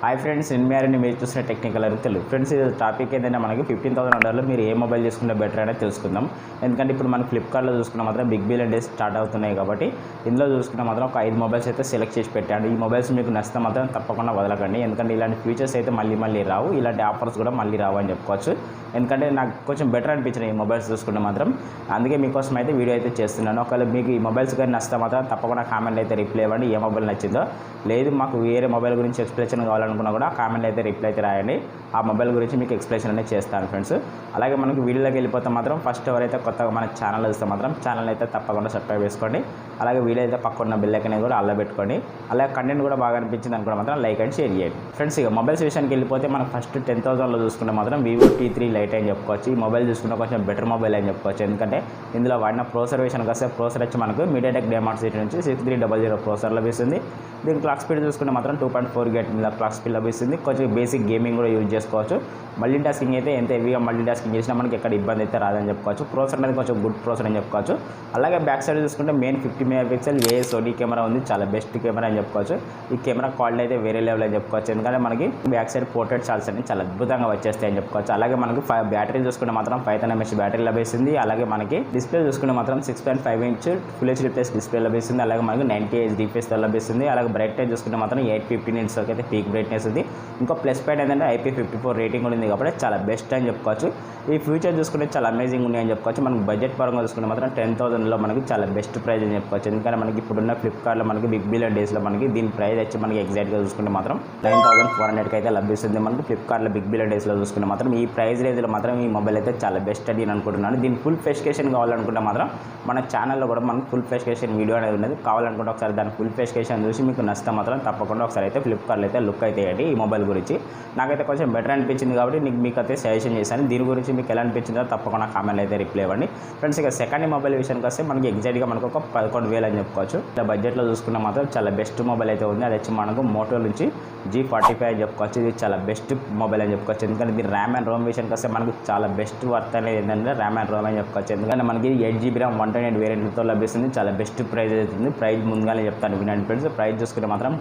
Hi friends, నేను మీరు చూసిన టెక్నికల్ తెలుగు. ఫ్రెండ్స్, ఇది టాపిక్ ఏంటంటే మనకి 15,000 ఆర్డర్లో మీరు ఏ మొబైల్ తీసుకుంటే బెటర్ అనేది తెలుసుకుందాం. ఎందుకంటే ఇప్పుడు మనం ఫ్లిప్కార్ట్లో చూసుకున్న మాత్రం బిగ్ బిలియన్ డేస్ స్టార్ట్ అవుతున్నాయి కాబట్టి ఇందులో చూసుకున్న మాత్రం ఒక 5 మొబైల్స్ అయితే సెలెక్ట్ చేసి పెట్టాను. ఈ మొబైల్స్ మీకు నచ్చితే మాత్రం తప్పకుండా వదలకండి. ఎందుకంటే ఇలాంటి ఫీచర్స్ అయితే మళ్ళీ రావు, ఇలాంటి ఆఫర్స్ కూడా మళ్ళీ రావు అని చెప్పుకోవచ్చు. ఎందుకంటే నాకు కొంచెం బెటర్ అనిపించినాయి ఈ మొబైల్స్ చూసుకుంటే మాత్రం. అందుకే మీకోసం అయితే వీడియో అయితే చేస్తున్నాను. ఒకవేళ మీకు ఈ మొబైల్స్ కానీ నచ్చితే మాత్రం తప్పకుండా కామెంట్ అయితే రిప్లై ఇవ్వండి ఏ మొబైల్ నచ్చిందో. లేదు మాకు వేరే మొబైల్ గురించి ఎక్స్ప్లెనేషన్ కావాలనుకున్నా కూడా కామెంట్ అయితే రిప్లై అయితే రాయండి. ఆ మొబైల్ గురించి మీకు ఎక్స్ప్లెనేషన్ అనేది చేస్తాను ఫ్రెండ్స్. అలాగే మనకి వీడియోలోకి వెళ్ళిపోతే మాత్రం ఫస్ట్ ఎవరైతే కొత్తగా మన ఛానల్ చూస్తే మాత్రం ఛానల్ అయితే తప్పకుండా సబ్స్క్రైబ్ చేసుకోండి. అలాగే వీడియో అయితే పక్కన బెల్ ఐకాన్ కూడా అలా పెట్టుకోండి. అలాగే కంటెంట్ కూడా బాగా అనిపించింది అనుకుంటే మాత్రం లైక్ అండ్ షేర్ చేయండి ఫ్రెండ్స్. ఇక మొబైల్స్ విషయానికి వెళ్ళిపోతే మనం ఫస్ట్ 10,000లో చూసుకుంటే మాత్రం వివో T3 లైట్ అని చెప్పుకోవచ్చు. ఈ మొబైల్ చూసుకుంటే కొంచెం బెటర్ మొబైల్ అని చెప్పుకోవచ్చు. ఎందుకంటే ఇందులో వాడిన ప్రోసెసర్ విషయానికి వస్తే ప్రోసెసర్ వచ్చి మనకు మీడియాటెక్ డైమండ్సిటీ నుంచి 6300 ప్రోసెసర్ లభిస్తుంది. దీని క్లాక్ స్పీడ్ చూసుకుంటే మాత్రం 2.4 GHz మీద క్లాక్ స్పీడ్ లభిస్తుంది. కొంచెం బేసిక్ గేమింగ్ కూడా యూజ్ చేసుకోవచ్చు. మల్టీ టాస్కింగ్ అయితే ఎంత హెవీగా మల్టీ టాస్కింగ్ చేసినా మనకి ఎక్కడ ఇబ్బంది అయితే రాదని చెప్పుకోవచ్చు. ప్రోసెసర్ అనేది కొంచెం గుడ్ ప్రోసెసర్ అని చెప్పుకోవచ్చు. అలాగే బ్యాక్ సైడ్ చూసుకుంటే మెయిన్ 50 MP ASOD కెమెరా ఉంది, చాలా బెస్ట్ కెమెరా అని చెప్పుకోవచ్చు. ఈ కెమెరా క్వాలిటీ అయితే వేరే లెవెల్ అని చెప్పుకోవచ్చు. ఎందుకంటే మనకి బ్యాక్ సైడ్ పోర్ట్రేట్ షాట్స్ అన్ని చాలా అద్భుతంగా వచ్చేస్తాయి అని చెప్పుకోవచ్చు. అలాగే మనకి బ్యాటరీ చూసుకుంటే మాత్రం 5000 mAh బ్యాటరీ లభిస్తుంది. అలాగే మనకి డిస్ప్లే చూసుకుంటే మాత్రం 6.5 inch full HD plus display లభిస్తుంది. అలాగే మనకి 90 HDPS లభిస్తుంది. అలాగే బ్రైట్నెస్ చూసుకుంటే మాత్రం 850 nits వరకు అయితే పీక్ బ్రైట్నెస్ ఉంది. ఇంకో ప్లస్ పాయింట్ ఏంటంటే IP54 రేటింగ్ ఉంది కాబట్టి చాలా బెస్ట్ అని చెప్పుకోవచ్చు. ఈ ఫ్యూచర్ చూసుకుంటే చాలా అమేజింగ్ ఉంది అని చెప్పుకోవచ్చు. మనకి బడ్జెట్ పరంగా చూసుకుంటే మాత్రం 10,000లో మనకి చాలా బెస్ట్ ప్రైస్ అని చెప్పుకోవచ్చు. ఎందుకంటే మనకి ఇప్పుడున్న ఫ్లిప్కార్ట్లో మనకి బిగ్ బిలియన్ డేస్లో మనకి దీని ప్రైస్ వచ్చి మనకి ఎగ్జాక్ట్గా చూసుకుంటే మాత్రం 9,400కి అయితే లభిస్తుంది. మనకి ఫ్లిప్కార్ట్లో బిగ్ బిలియన్ డేస్లో చూసుకుంటే మాత్రం ఈ ప్రైస్ రేంజ్లో మాత్రం ఈ మొబైల్ అయితే చాలా బెస్ట్ అని నేను అనుకుంటున్నాను. దీని ఫుల్ స్పెసిఫికేషన్ కావాలనుకుంటే మాత్రం మన ఛానల్లో కూడా మనకు ఫుల్ స్పెసిఫికేషన్ వీడియో అనేది ఉన్నది. కావాలనుకుంటే ఒకసారి దాని ఫుల్ స్పెసిఫికేషన్ చూసి మీకు నచ్చితే మాత్రం తప్పకుండా ఒకసారి అయితే ఫ్లిప్కార్ట్లో అయితే లుక్ అయితే వేయండి. ఈ మొబైల్ గురించి నాకైతే కొంచెం బెటర్ అనిపించింది కాబట్టి మీకు అయితే సజెషన్ చేశాను. దీని గురించి మీకు ఎలా అనిపించిందో తప్పకుండా కామెంట్ అయితే రిప్లై ఇవ్వండి ఫ్రెండ్స్. ఇక సెకండ్ మొబైల్ విషయానికి వస్తే మనకి ఎగ్జాక్ట్గా మనకు ఒక 11,000 అని చెప్పుకోవచ్చు. ఇలా బడ్జెట్లో చూసుకున్న మాత్రం చాలా బెస్ట్ మొబైల్ అయితే ఉంది. అది వచ్చి మనకు మోటో నుంచి G45 అని చెప్పుకోవచ్చు. ఇది చాలా బెస్ట్ మొబైల్ అని చెప్పుకోవచ్చు. ఎందుకంటే దీని ర్యామ్ అండ్ రోమ్ విషయానికి వస్తే మనకు చాలా బెస్ట్ వర్త్ అనేది ఏంటంటే ర్యామ్ అండ్ రోమ్ అని చెప్పుకోవచ్చు. ఎందుకంటే మనకి 8GB RAM 128 వేరియంట్తో లభిస్తుంది. చాలా బెస్ట్ ప్రైస్ అవుతుంది. ప్రైస్ ముందుగానే చెప్తాను వినండి ఫ్రెండ్స్. ప్రైస్ చూసుకుంటే మాత్రం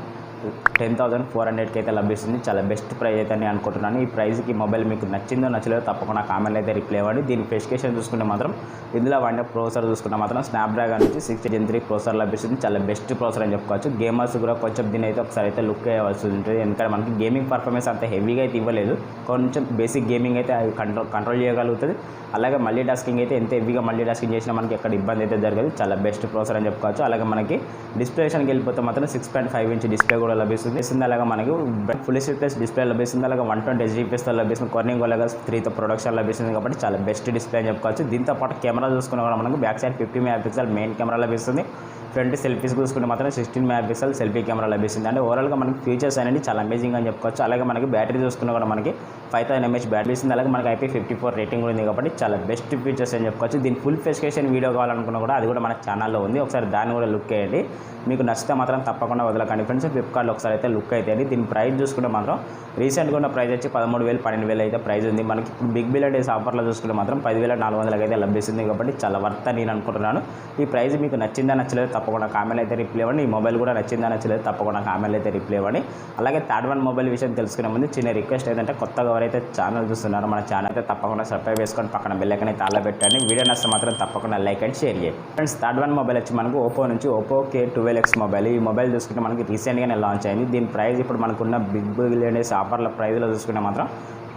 10,400కి అయితే లభిస్తుంది. చాలా బెస్ట్ ప్రైస్ అయితే నేను అనుకుంటున్నాను. ఈ ప్రైస్కి మొబైల్ మీకు నచ్చిందో నచ్చలేదో తప్పకుండా కామెంట్ అయితే రిప్లై ఇవ్వండి. దీని స్పెసిఫికేషన్ చూసుకుంటే మాత్రం ఇందులో వాడిన ప్రోసెసర్ చూసుకుంటే మాత్రం స్నాప్డ్రాగన్ నుంచి 6 Gen 3 ప్రోసెసర్ లభిస్తుంది. చాలా బెస్ట్ ప్రోసెసర్ అని చెప్పుకోవచ్చు. గేమర్స్ కూడా కొంచెం దీని అయితే ఒకసారి అయితే లుక్ వేయవలసి ఉంటుంది. ఎందుకంటే మనకి గేమింగ్ పర్ఫార్మెన్స్ అంత హెవీగా అయితే ఇవ్వలేదు. కొంచెం బేసిక్ గేమింగ్ అయితే కంట్రోల్ చేయగలుగుతుంది. అలాగే మల్టీ టాస్కింగ్ అయితే ఎంత హెవీగా మల్టీ టాస్కింగ్ చేసినా మనకి ఎక్కడ ఇబ్బంది అయితే జరగదు. చాలా బెస్ట్ ప్రోసెసర్ అని చెప్పుకోవచ్చు. అలాగే మనకి డిస్ప్లేషన్కి వెళ్ళిపోతే మాత్రం 6.5 ఇంచ్ డిస్ప్లే కూడా లభిస్తుంది. అలాగే మనకి ఫుల్ హెచ్డీ ప్లస్ డిస్ప్లే లభిస్తుంది. అలాగే 120 HDPS లభిస్తుంది. కార్నింగ్ అలాగే 3తో ప్రొడక్షన్ లభిస్తుంది కాబట్టి చాలా బెస్ట్ డిస్ప్లే అని చెప్పుకోవచ్చు. దీంతో పాటు కెమెరా చూసుకున్నా కూడా మనకు back side 50 MP main camera లభిస్తుంది. ఫ్రంట్ సెల్ఫీస్ చూసుకుంటే మాత్రం 16 MP సెల్ఫీ కెమెరా లభిస్తుంది. అంటే ఓవరాల్గా మనకి ఫీచర్స్ అనేది చాలా అమేజింగ్ అని చెప్పుకోవచ్చు. అలాగే మనకి బ్యాటరీ చూసుకున్నా కూడా మనకి 5000 mAh బ్యాటరీ ఇస్తుంది. అలాగే మనకి IP54 రేటింగ్ ఉంది కాబట్టి చాలా బెస్ట్ ఫీచర్స్ అని చెప్పుకోవచ్చు. దీని ఫుల్ స్పెసిఫికేషన్ వీడియో కావాలనుకున్నా కూడా అది కూడా మన ఛానల్లో ఉంది. ఒకసారి దాన్ని కూడా లుక్ వేయండి. మీకు నచ్చితే మాత్రం తప్పకుండా వదలకండి ఫ్రెండ్స్. ఫ్లిప్కార్ట్లో ఒకసారి అయితే లుక్ అయితే దీని ప్రైస్ చూసుకుంటే మాత్రం రీసెంట్గా ఉన్న ప్రైస్ వచ్చి 13,000 12,000 అయితే ప్రైస్ ఉంది. మనకి ఇప్పుడు బిగ్ బిలియన్ డేస్ ఆఫర్లో చూసుకుంటే మాత్రం 10,400కి అయితే లభిస్తుంది కాబట్టి చాలా వర్త్ అని నేను అనుకుంటున్నాను. ఈ ప్రైస్ మీకు నచ్చిందా నచ్చలేదు తప్పకుండా కామెంట్ అయితే రిప్లై ఇవ్వండి. ఈ మొబైల్ కూడా నచ్చిందా నచ్చలేదు తప్పకుండా కామెంట్ అయితే రిప్లై ఇవ్వండి. అలాగే థర్డ్ వన్ మొబైల్ విషయం తెలుసుకునే ముందు చిన్న రిక్వెస్ట్ ఏంటంటే కొత్తగా ఎవరైతే ఛానల్ చూస్తున్నారో మన ఛానల్ అయితే తప్పకుండా సబ్స్క్రైబ్ చేసుకొని పక్కన బెల్ ఐకాన్ అయితే ఆన్లో పెట్టండి. వీడియో నచ్చితే మాత్రం తప్పకుండా లైక్ అండ్ షేర్ చేయండి ఫ్రెండ్స్. థర్డ్ వన్ మొబైల్ వచ్చి మనకు ఓపో నుంచి ఓపో K12X మొబైల్. ఈ మొబైల్ చూసుకుంటే మనకి రీసెంట్గానే లాంచ్ అయింది. దీని ప్రైస్ ఇప్పుడు మనకున్న బిగ్ బిలియన్ డేస్ ఆఫర్ల ప్రైస్లో చూసుకుంటే మాత్రం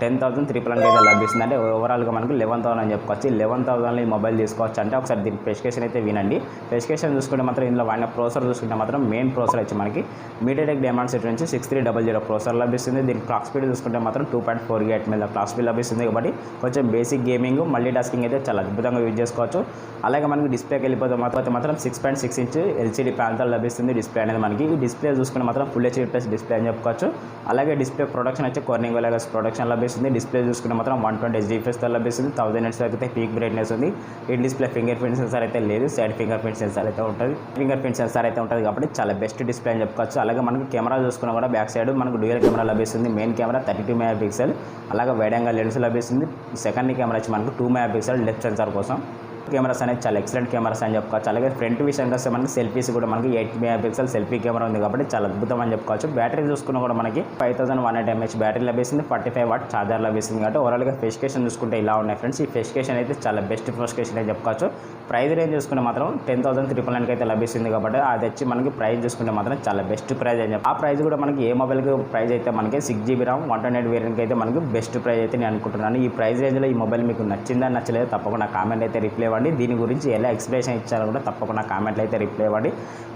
10,300 అయితే లభిస్తుంది. అంటే ఓవరాల్గా మనకు 11,000 అని చెప్పుకోవచ్చు. 11,000లో ఈ మొబైల్ తీసుకోవచ్చు. అంటే ఒకసారి దీని స్పెసిఫికేషన్ అయితే వినండి. స్పెసిఫికేషన్ చూసుకుంటే మాత్రం ఇందులో వాడిన ప్రోసెసర్ చూసుకుంటే మాత్రం మెయిన్ ప్రోసెసర్ వచ్చి మనకి మీడియాటెక్ డైమండ్సిటీ నుంచి 6300 ప్రోసెసర్ లభిస్తుంది. దీని క్లాక్ స్పీడ్ చూసుకుంటే మాత్రం 2.4 GHz మీద క్లాక్ స్పీడ్ లభిస్తుంది. కాబట్టి కొంచెం బేసిక్ గేమింగ్ మల్టీ టాస్కింగ్ అయితే చాలా అద్భుతంగా యూజ్ చేసుకోవచ్చు. అలాగే మనకి డిస్ప్లేకి వెళ్ళిపోతే మాత్రం 6.6 ఇంచ్ LCD ప్యానల్తో లభిస్తుంది. డిస్ప్లే అనేది మనకి ఈ డిస్ప్లే చూసుకుంటే మాత్రం ఫుల్ హెచ్డీ ప్లస్ డిస్ప్లే అని చెప్పుకోవచ్చు. అలాగే డిస్ప్లే ప్రొడక్షన్ వచ్చి కార్నింగ్ అలాగే ప్రొడక్షన్ లభిస్తుంది. డిస్ప్లే చూసుకుంటే మాత్రం 120 HDPS లభిస్తుంది. 1000 nits అయితే పీక్ బ్రైట్నెస్ ఉంది. ఈ డిస్ప్లే ఫింగర్ ప్రింట్ సెన్సార్ అయితే లేదు. సైడ్ ఫింగర్ ప్రింట్ సెన్సార్ అయితే ఉంటుంది కాబట్టి చాలా బెస్ట్ డిస్ప్లే అని చెప్పుకోవచ్చు. అలాగే మనకి కెమెరా చూసుకున్నా కూడా బ్యాక్ సైడ్ మనకు డ్యూయల్ కెమెరా లభిస్తుంది. మెయిన్ కెమెరా 32 MP అలాగే వైడ్ యాంగిల్ లెన్స్ లభిస్తుంది. సెకండ్ కెమెరా వచ్చి మనకు 2 MP డెప్త్ సెన్సార్ కోసం. కెమెరాస్ అనేది చాలా ఎక్సలెంట్ కెమెరాస్ అని చెప్పుకోవచ్చు. అలాగే ఫ్రంట్ విషయానికి వస్తే మనకి సెల్ఫీస్ కూడా మనకి 8 మెగాపిక్సెల్ సెల్ఫీ కెమెరా ఉంది కాబట్టి చాలా అద్భుతం అని చెప్పుకోవచ్చు. బ్యాటరీ చూసుకున్నా కూడా మనకి 5100 mAh బ్యాటరీ లభిస్తుంది, 45 వాట్ ఛార్జర్ లభిస్తుంది కాబట్టి ఓవరాల్గా స్పెసిఫికేషన్ చూసుకుంటే ఇలా ఉన్నాయి ఫ్రెండ్స్. ఈ స్పెసిఫికేషన్ అయితే చాలా బెస్ట్ స్పెసిఫికేషన్ అని చెప్పుకోవచ్చు. ప్రైస్ రేంజ్ చూసుకుంటే మాత్రం 10,999 అయితే లభిస్తుంది కాబట్టి అది వచ్చి మనకి ప్రైస్ చూసుకుంటే మాత్రం చాలా బెస్ట్ ప్రైస్ అని చెప్పి ఆ ప్రైస్ కూడా మనకి ఏ మొబైల్కి ప్రైస్ అయితే మనకి 6GB RAM 128 వేరియంట్కి అయితే మనకి బెస్ట్ ప్రైస్ అయితే నేను అనుకుంటున్నాను. ఈ ప్రైస్ రేంజ్లో ఈ మొబైల్ మీకు నచ్చిందా నచ్చలేదు తప్పకుండా కామెంట్ అయితే రిప్లై ఇవ్వండి. దీని గురించి ఎలా ఎక్స్ప్లెనేషన్ ఇచ్చారో కూడా తప్పకుండా కామెంట్లు అయితే రిప్లై ఇవ్వండి.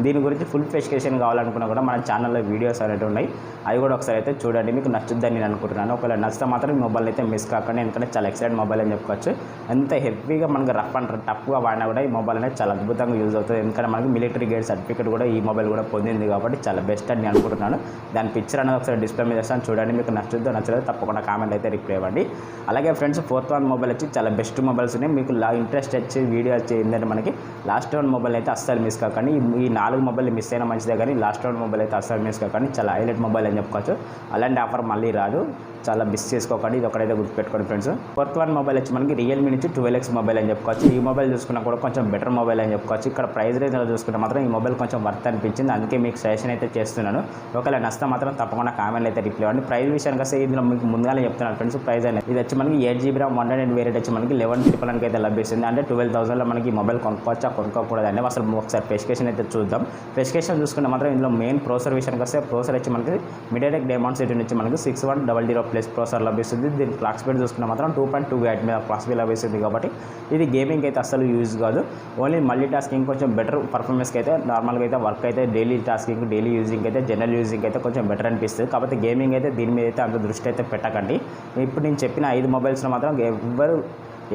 దీని గురించి ఫుల్ స్పెసిఫికేషన్ కావాలనుకున్నా కూడా మన ఛానల్లో వీడియోస్ అనేవి ఉన్నాయి, అవి కూడా ఒకసారి అయితే చూడండి, మీకు నచ్చుద్దని నేను అనుకుంటున్నాను. ఒకవేళ నచ్చితే మాత్రం ఈ మొబైల్ అయితే మిస్ కాకండి, ఎందుకంటే చాలా ఎక్సలెంట్ మొబైల్ అని చెప్పుకోవచ్చు. ఎంత హెవీగా మనకి రఫ్ అండ్ టఫ్గా వాడినా కూడా ఈ మొబైల్ అనేది చాలా అద్భుతంగా యూజ్ అవుతుంది. ఎందుకంటే మనకి మిలిటరీ గ్రేడ్ సర్టిఫికేట్ కూడా ఈ మొబైల్ కూడా పొందింది కాబట్టి చాలా బెస్ట్ అని నేను అనుకుంటున్నాను. దాని పిక్చర్ అనేది ఒకసారి డిస్ప్లే మీద చేస్తాను చూడండి, మీకు నచ్చుద్దో నచ్చలేదు తప్పకుండా కామెంట్ అయితే రిప్లై ఇవ్వండి. అలాగే ఫ్రెండ్స్ 4th one మొబైల్ వచ్చి చాలా బెస్ట్ మొబైల్స్ ఉన్నాయి. మీకు ఇంట్రెస్ట్ వచ్చి వీడియో వచ్చి ఏంటంటే మనకి లాస్ట్ వన్ మొబైల్ అయితే అస్సలు మిస్ కాకండి. ఈ 4 మొబైల్ మిస్ అయినా మంచిదే కానీ లాస్ట్ వన్ మొబైల్ అయితే అస్సలు మిస్ కాకండి, చాలా హైలైట్ మొబైల్ అని చెప్పుకోవచ్చు. అలాంటి ఆఫర్ మళ్ళీ రాదు, చాలా మిస్ చేసుకోకండి, ఇది ఒకటైతే గుర్తుపెట్టుకోండి ఫ్రెండ్స్. 4th one మొబైల్ వచ్చి మనకి రియల్మీ నుంచి 12X మొబైల్ అని చెప్పుకోవచ్చు. ఈ మొబైల్ చూసుకున్నా కూడా కొంచెం బెటర్ మొబైల్ అని చెప్పుకోవచ్చు. ఇక్కడ ప్రైస్ రేంజ్లో చూసుకుంటే మాత్రం ఈ మొబైల్ కొంచెం వర్త్ అనిపించింది, అందుకే మీకు సజెషన్ అయితే చేస్తున్నాను. ఒకవేళ నచ్చితే మాత్రం తప్పకుండా కామెంట్ అయితే రిప్లై ఇవ్వండి. ప్రైస్ విషయానికి వస్తే ఇందులో మీకు ముందుగానే చెప్తున్నాను ఫ్రెండ్స్. ప్రైస్ అనేది ఇది వచ్చి మనకి 8GB RAM 128 వేరియంట్ వచ్చి మనకి 11,999 అయితే లభిస్తుంది. అంటే 12,000లో మనకి మొబైల్ కొనుక్కోవచ్చా కొనుక్కోకూడదండి, అసలు ఒకసారి స్పెసిఫికేషన్ అయితే చూద్దాం. స్పెసిఫికేషన్ చూసుకుంటే మాత్రం ఇందులో మెయిన్ ప్రాసెసర్ విషయానికి వస్తే ప్రాసెసర్ వచ్చి మనకి MediaTek Dimensity నుంచి మనకి 6100+ ప్రాసెసర్ లభిస్తుంది. దీని క్లాక్ స్పీడ్ చూసుకుంటే మాత్రం 2.2 GHz మీద క్లాక్ స్పీడ్ లభిస్తుంది కాబట్టి ఇది గేమింగ్ అయితే అసలు యూజ్ కాదు, ఓన్లీ మల్టీ టాస్కింగ్ కొంచెం బెటర్ పర్ఫార్మెన్స్కి అయితే నార్మల్గా అయితే వర్క్ అయితే డైలీ టాస్కింగ్ డైలీ యూజింగ్ అయితే జనరల్ యూజింగ్ అయితే కొంచెం బెటర్ అనిపిస్తుంది. కాబట్టి గేమింగ్ అయితే దీని మీద అయితే అంత దృష్టి అయితే పెట్టకండి. ఇప్పుడు నేను చెప్పిన 5 మొబైల్స్లో మాత్రం ఎవ్వరు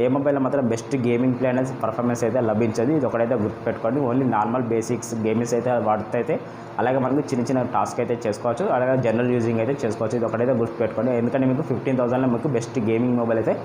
ఏ మొబైల్లో మాత్రం బెస్ట్ గేమింగ్ ప్లే అనేది పర్ఫార్మెన్స్ అయితే లభించదు, ఇది ఒకటైతే గుర్తుపెట్టుకోండి. ఓన్లీ నార్మల్ బేసిక్స్ గేమింగ్స్ అయితే వాడితే అయితే అలాగే మనకు చిన్న చిన్న టాస్క్ అయితే చేసుకోవచ్చు, అలాగే జనరల్ యూజింగ్ అయితే చేసుకోవచ్చు, ఇది ఒకటైతే గుర్తుపెట్టుకోండి. ఎందుకంటే మీకు 15,000లో మీకు బెస్ట్ గేమింగ్ మొబైల్ అయితే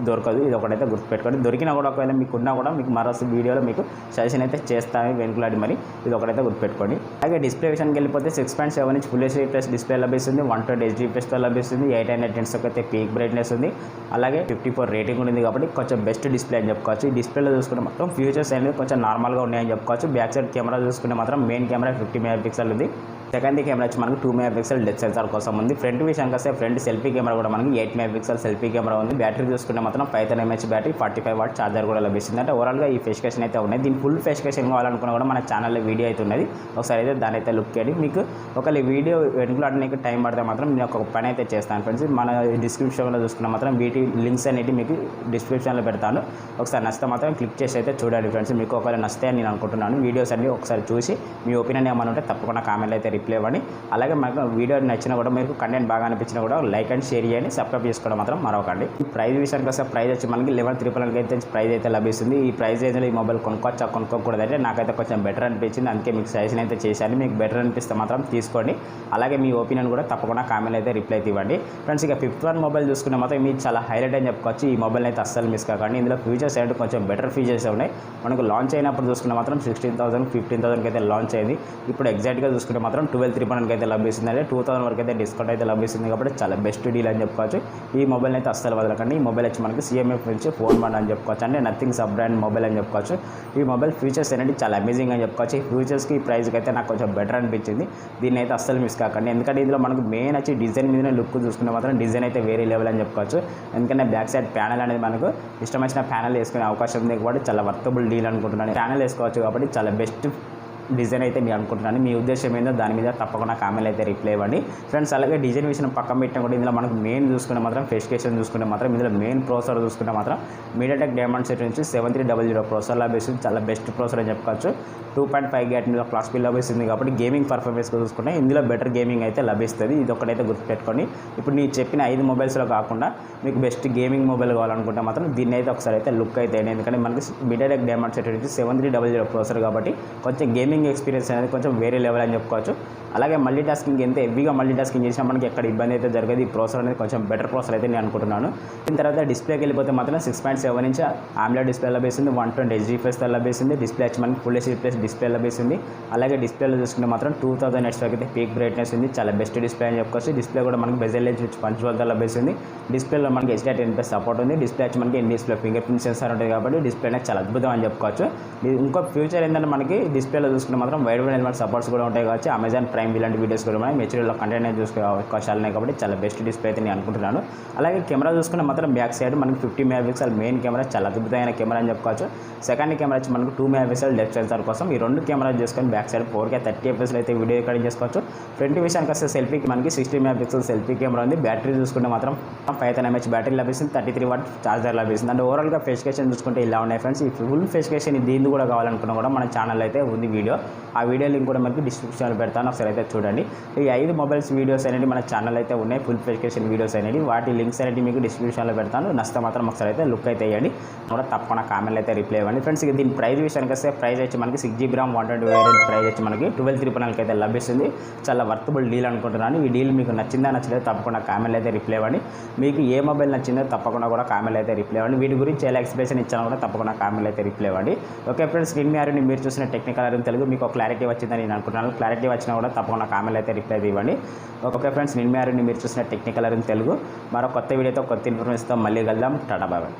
దొరకదు, ఇది ఒకటైతే గుర్తుపెట్టుకోండి. దొరికినా కూడా ఒకవేళ మీకు ఉన్నా కూడా మీకు మరో వీడియోలో మీకు సజెషన్ అయితే చేస్తాను వెనుకలాడి, మరి ఇది ఒకటైతే గుర్తుపెట్టుకోండి. అలాగే డిస్ప్లే విషయానికి వెళ్ళిపోతే 6.7 ఇంచ్ ఫుల్ HD+ డిస్ప్లే లభిస్తుంది, 120 HD+తో లభిస్తుంది, 800 nits అయితే పీక్ బ్రైట్నెస్ ఉంది, అలాగే 54 రేటింగ్ ఉంది కాబట్టి కొంచెం బెస్ట్ డిస్ప్లే అని చెప్పుకోవచ్చు. ఈ డిస్ప్లేలో చూసుకుంటే మాత్రం ఫీచర్స్ అనేది కొంచెం నార్మల్గా ఉన్నాయని చెప్పుకోవచ్చు. బ్యాక్ సైడ్ కెమెరా చూసుకుంటే మాత్రం మెయిన్ కెమెరా 50 మెగాపిక్సెల్ ఉంది, సెకండ్ కెమెరా వచ్చి మనకు 2 మెగాపిక్సెల్ డెప్త్ సెన్సార్ కోసం ఉంది. ఫ్రంట్ విషయానికి వస్తే ఫ్రంట్ సెల్ఫీ కెమెరా కూడా మనకి 8 మెగాపిక్సెల్ సెల్ఫీ కెమెరా ఉంది. బ్యాటరీ చూసుకుంటే మాత్రం 5000 mAh బ్యాటరీ 45 వాట్ ఛార్జర్ కూడా లభిస్తుంది. అంటే ఓవరాల్గా ఈ స్పెసిఫికేషన్ అయితే ఉన్నాయి. దీని ఫుల్ స్పెసిఫికేషన్ కావాలనుకున్నా కూడా మన ఛానల్లో వీడియో అయితే ఉన్నది, ఒకసారి అయితే దాని అయితే లుక్ చేయండి. మీకు ఒకవేళ వీడియో వెనుకలాడడానికి టైం పడితే మాత్రం నేను ఒక పని అయితే చేస్తాను ఫ్రెండ్స్. మన డిస్క్రిప్షన్లో చూసుకున్న మాత్రం వీటి లింక్స్ అనేవి మీకు డిస్క్రిప్షన్లో పెడతాను, ఒకసారి నచ్చితే మాత్రం క్లిక్ చేసి అయితే చూడండి ఫ్రెండ్స్. మీకు ఒకవేళ నచ్చితే అని నేను అనుకుంటున్నాను. వీడియోస్ అన్ని ఒకసారి చూసి మీ ఒపీనియన్ ఏమైనా ఉంటే తప్పకుండా కామెంట్లో అయితే రిప్లై ఇవ్వండి. అలాగే మనకు వీడియో నచ్చినా కూడా మీకు కంటెంట్ బాగా అనిపించినా కూడా లైక్ అండ్ షేర్ చేయండి, సబ్స్క్రైబ్ చేసుకోవడం మాత్రం మరొకండి. ఈ ప్రైస్ విషయానికి వస్తే ప్రైస్ వచ్చి మనకి 11,399 అయితే ప్రైస్ అయితే లభిస్తుంది. ఈ ప్రైస్ రేంజ్లో ఈ మొబైల్ కొనుక్కోవచ్చా కొనుక్కోకూడదు అంటే నాకైతే కొంచెం బెటర్ అనిపించింది, అందుకే మీకు సజెషన్ అయితే చేశాను. మీకు బెటర్ అనిపిస్తే మాత్రం తీసుకోండి, అలాగే మీ ఒపీనియన్ కూడా తప్పకుండా కామెంట్ అయితే రిప్లై అయితే ఇవ్వండి ఫ్రెండ్స్. ఇక 5th one మొబైల్ చూసుకునే మాత్రం మీకు చాలా హైలైట్ అని చెప్పుకోవచ్చు. ఈ మొబైల్ అయితే అస్సలు మిస్ కాకండి, ఇందులో ఫీచర్స్ అంటే కొంచెం బెటర్ ఫీచర్స్ ఉన్నాయి. మనకు లాంచ్ అయినప్పుడు చూసుకునే మాత్రం 16,000 15,000కి అయితే లాంచ్ అయింది. ఇప్పుడు ఎగ్జాక్ట్గా చూసుకుంటే మాత్రం 12,399 అయితే లభిస్తుంది, అంటే 2,000 వరకు అయితే డిస్కౌంట్ అయితే లభిస్తుంది కాబట్టి చాలా బెస్ట్ డీల్ అని చెప్పుకోవచ్చు. ఈ మొబైల్ అయితే అస్సలు వదలకండి. ఈ మొబైల్ వచ్చి మనకి CMF నుంచి ఫోన్ వన్ అని చెప్పుకోవచ్చు, అంటే నథింగ్ సబ్ బ్రాండ్ మొబైల్ అని చెప్పుకోవచ్చు. ఈ మొబైల్ ఫీచర్స్ అనేది చాలా అమేజింగ్ అని చెప్పుకోవచ్చు. ఈ ఫీచర్స్కి ఈ ప్రైస్కి అయితే నాకు కొంచెం బెటర్ అనిపించింది, దీన్ని అయితే అస్సలు మిస్ కాకండి. ఎందుకంటే ఇందులో మనకు మెయిన్ వచ్చి డిజైన్ మీదనే లుక్ చూసుకుంటే మాత్రం డిజైన్ అయితే వేరే లెవెల్ అని చెప్పుకోవచ్చు. ఎందుకంటే బ్యాక్ సైడ్ ప్యానల్ అనేది మనకు ఇష్టం వచ్చిన ప్యానల్ వేసుకునే అవకాశం ఉంది కాబట్టి చాలా వర్తబుల్ డీల్ అనుకుంటున్నాను. ప్యానల్ వేసుకోవచ్చు కాబట్టి చాలా బెస్ట్ డిజైన్ అయితే నేను అనుకుంటున్నాను. మీ ఉద్దేశం ఏందో దాని మీద తప్పకుండా కామెంట్ అయితే రిప్లై ఇవ్వండి ఫ్రెండ్స్. అలాగే డిజైన్ విషయం పక్కన పెట్టినా కూడా ఇందులో మనకు మెయిన్ చూసుకుంటే మాత్రం స్పెసిఫికేషన్ చూసుకుంటే మాత్రం ఇందులో మెయిన్ ప్రాసెసర్ చూసుకుంటే మాత్రం MediaTek Dimensity నుంచి 7300 ప్రాసెసర్ లభిస్తుంది, చాలా బెస్ట్ ప్రాసెసర్ అని చెప్పుకోవచ్చు. 2.5 GHz మీద క్లాక్ స్పీడ్ లభిస్తుంది కాబట్టి గేమింగ్ పర్ఫార్మెన్స్ చూసుకుంటే ఇందులో బెటర్ గేమింగ్ అయితే లభిస్తుంది, ఇది ఒకటైతే గుర్తుపెట్టుకోండి. ఇప్పుడు నేను చెప్పిన 5 మొబైల్స్లో కాకుండా మీకు బెస్ట్ గేమింగ్ మొబైల్ కావాలనుకుంటే మాత్రం దీన్ని అయితే ఒకసారి అయితే లుక్ అయితే, ఎందుకంటే మనకి MediaTek Dimensity నుంచి 7300 ప్రాసెసర్ కాబట్టి కొంచెం గేమింగ్ యూజింగ్ ఎక్స్పీరియన్స్ అనేది కొంచెం వేరే లెవెల్ అని చెప్పుకోవచ్చు. అలాగే మల్టీ టాస్కింగ్ ఎంత హెవీగా మల్టీ టాస్కింగ్ చేసినా మనకి ఎక్కడ ఇబ్బంది అయితే జరగదు. ఈ ప్రాసెసర్ అనేది కొంచెం బెటర్ ప్రాసెసర్ అయితే నేను అనుకుంటున్నాను. దీని తర్వాత డిస్ప్లేకి వెళ్ళిపోతే మాత్రం 6.7 ఇంచ్ AMOLED డిస్ప్లే లభిస్తుంది. 120 HDPS లభిస్తుంది. డిస్ప్లే వచ్చి మనకి ఫుల్ హెచ్డీ ప్లస్ డిస్ప్లే లభిస్తుంది. అలాగే డిస్ప్లేలో చూసుకుంటే మాత్రం 2000 హెర్ట్జ్ వరకు అయితే పీక్ బ్రైట్నెస్ ఉంది. చాలా బెస్ట్ డిస్ప్లే అని చెప్పుకోవచ్చు. డిస్ప్లే కూడా మనకి బెజెల్ ఎడ్జ్ విచ్ పంచ్ వద్ద లభిస్తుంది. డిస్ప్లేలో మనకి HDR10+ సపోర్ట్ ఉంది. డిస్ప్లే వచ్చి మనకి డిస్ప్లే ఫింగర్ ప్రింట్ సెన్సార్ ఉంటుంది కాబట్టి డిస్ప్లే అనేది చాలా అద్భుతం అని చెప్పుకోవచ్చు. ఇంకో ఫ్యూచర్ ఏంటంటే మనకి డిస్ప్లేలో చూసుకుంటే మాత్రం వైడ్ ఎలిమెంట్ సపోర్ట్స్ కూడా ఉంటాయి కాబట్టి అమెజాన్ ప్రైమ్ ఇలాంటి వీడియోస్ కూడా ఉన్నాయి. మెటీరియల్లో కంటెంట్ అనేది చూసుకునే అవకాశాలు ఉన్నాయి కాబట్టి చాలా బెస్ట్ డిస్ప్లే అయితే నేను అనుకుంటున్నాను. అలాగే కెమెరా చూసుకుంటే మాత్రం బ్యాక్ సైడ్ మనకి 50 MP మెయిన్ కెమెరా చాలా అద్భుతమైన కెమెరా అని చెప్పుకోవచ్చు. సెకండ్ కెమెరా వచ్చి మనకు 2 MP డెప్త్ సెన్సార్ కోసం ఈ రెండు కెమెరా చేసుకొని బ్యాక్ సైడ్ 4K 30 fps అయితే వీడియో రికార్డింగ్ చేసుకోవచ్చు. ఫ్రంట్ విషయానికి వస్తే సెల్ఫీకి మనకి 60 MP సెల్ఫీ కెమెరా ఉంది. బ్యాటరీ చూసుకుంటే మాత్రం 5000 mAh బ్యాటరీ లభిస్తుంది. 33 వాట్ ఛార్జర్ లభిస్తుంది. అండ్ ఓవరాల్గా ఫెసిఫికేషన్ చూసుకుంటే ఇలా ఉన్నాయి ఫ్రెండ్స్. ఈ ఫుల్ ఫెసిఫికేషన్ దీన్ని కూడా కావాలనుకున్నా కూడా మన ఛానల్ అయితే ఉంది వీడియో. ఆ వీడియో లింక్ కూడా మనకి డిస్క్రిప్షన్లో పెడతాను, ఒకసారి అయితే చూడండి. ఈ 5 మొబైల్స్ వీడియోస్ అనేవి మన ఛానల్ అయితే ఉన్నాయి, ఫుల్ ఫెసిఫికేషన్ వీడియోస్ అనేవి. వాటి లింక్స్ అనేవి మీకు డిస్క్రిప్షన్లో పెడతాను. నచ్చితే మాత్రం ఒకసారి అయితే లుక్ అయితే వేయండి, కూడా తప్పకుండా కామెంట్లు అయితే రిప్లై ఇవ్వండి ఫ్రెండ్స్. ఇక దీని ప్రైస్ విషయానికి వస్తే ప్రైస్ వచ్చి మనకి 6GB RAM 120 వేరియంట్ ప్రైస్ వచ్చి మనకి 12,349 అయితే లభిస్తుంది. చాలా వర్తబుల్ డీల్ అనుకుంటున్నాను. ఈ డీల్ మీకు నచ్చిందా నచ్చలేదు తప్పకుండా కామెంట్లు అయితే రిప్లై ఇవ్వండి. మీకు ఏ మొబైల్ నచ్చిందో తప్పకుండా కూడా కామెంట్లు అయితే రిప్లై ఇవ్వండి. వీటి గురించి ఎలా ఎక్స్ప్లెనేషన్ ఇచ్చానో కూడా తప్పకుండా కామెంట్లు అయితే రిప్లై ఇవ్వండి. ఓకే ఫ్రెండ్స్, మీరు చూసిన టెక్నికల్ అరుణ్ తెలుగు మీకు క్లారిటీ వచ్చిందని నేను అనుకుంటున్నాను. క్లారిటీ వచ్చినా కూడా తప్పకుండా కామెంట్లు అయితే రిప్లై ఇవ్వండి. ఓకే ఫ్రెండ్స్, మీరు చూసిన టెక్నికల్ అరుణ్ తెలుగు మరో కొత్త వీడియోతో కొత్త ఇన్ఫర్మేషన్తో మళ్ళీ కలుద్దాం. టాటా బాయ్.